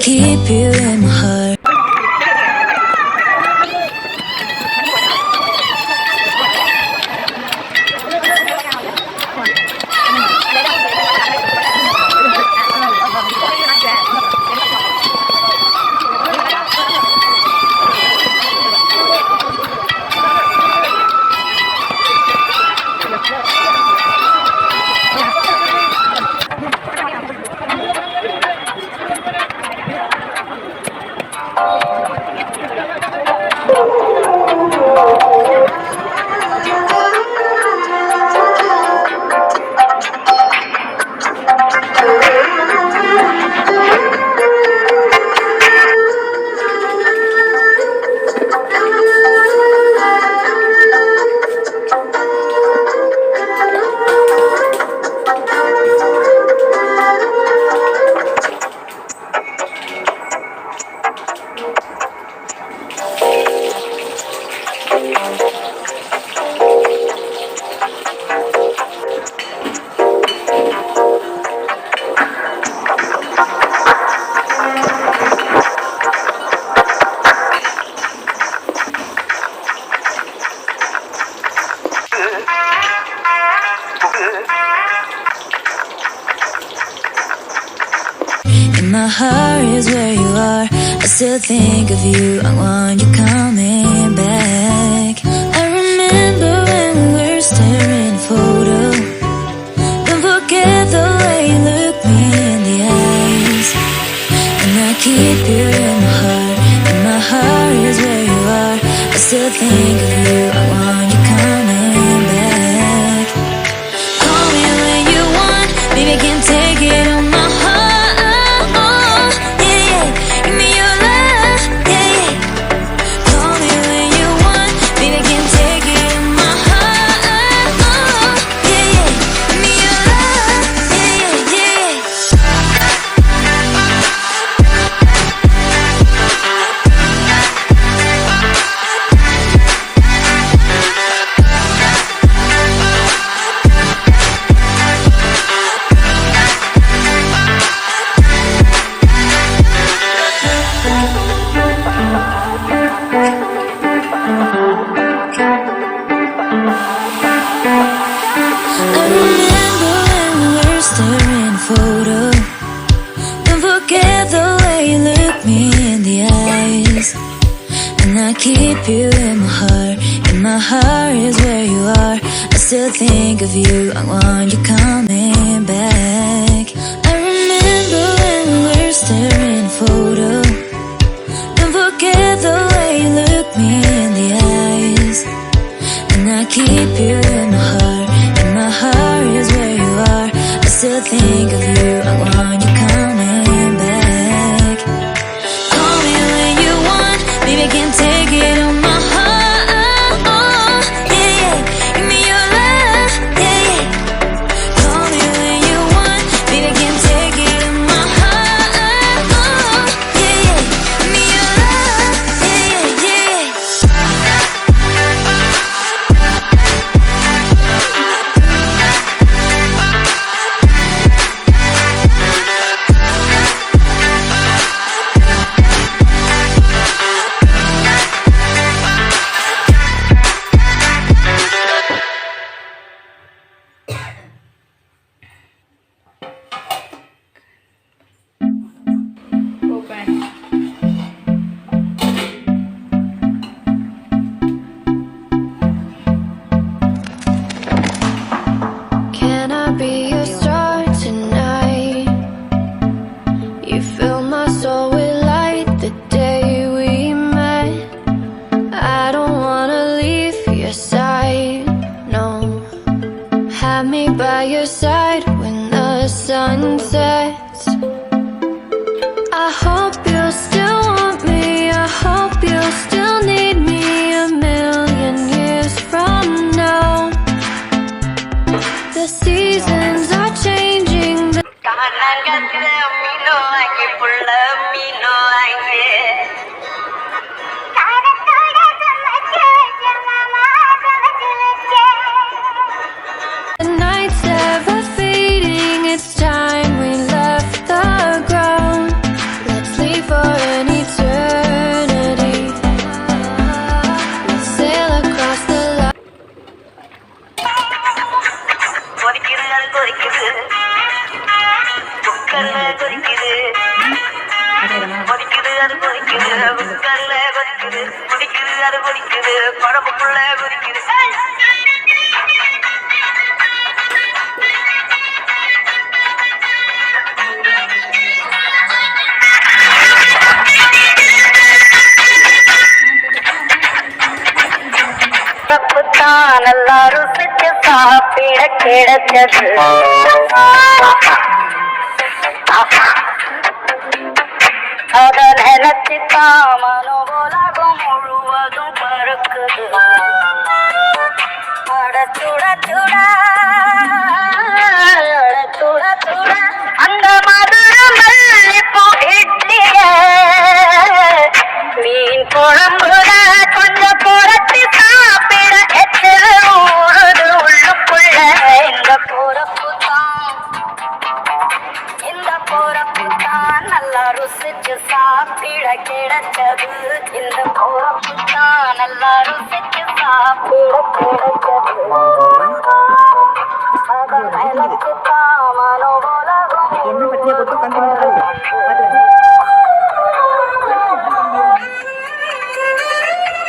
keep you in my heart. My heart is where you are. I still think of you. I want you coming back. I remember when we were staring at a photo. Don't forget the way you look me in the eyes. And I keep you in my heart. And my heart is where you are. I still think of you. I want you coming back. Call me when you want. Baby, I can't take it on my heart. Keep you in my heart, and my heart is where you are. I still think of you. I want you coming back. I remember when we were staring at a photo. Don't forget the way you look me in the eyes. And I keep you in my heart, and my heart is where you are. I still think of you. I want you coming back. Call me when you want, baby, I can't take it on my heart. Yeah, yeah. Give me your love. Yeah, yeah. Call me when you want, baby, I can't take it on my heart. Yeah, yeah. Give me your love. Yeah, yeah, yeah. Can I be your star tonight? You fill my soul with light the day we met. I don't wanna leave your side, no. Have me by your side when the sun sets. I hope you'll still want me. I hope you'll still need me a million years from now. The seasons are changing. The night's ever fading. It's time we left the ground. Let's leave குக்கர்ல கொதிக்குது கொதிக்குது அது கொதிக்குது குக்கர்ல கொதிக்குது கொதிக்குது அது கொதிக்குது குழம்புக்குள்ள கொதிக்குது தப்புத்தான் நல்லா ருசிச்சு சாப்பிட கிடைச்சது அத நினைச்சுதான் மனோ உலகம் முழுவதும் பறக்குது அட சுட சுட சுட சுட அந்த மதுர மல்லிப்பூ இட்லிய மீன் குழம்புல கொஞ்சம் புரட்டி சாப்பிட எச்சில் ஊறுது உள்ளுக்குள்ள இந்த போறப்பு தான் நல்லா ருசிச்சு சாப்பிட கிடைச்சது இந்த போறப்பு தான் நல்லா ருசிச்சு சாப்பிட கிடைச்சது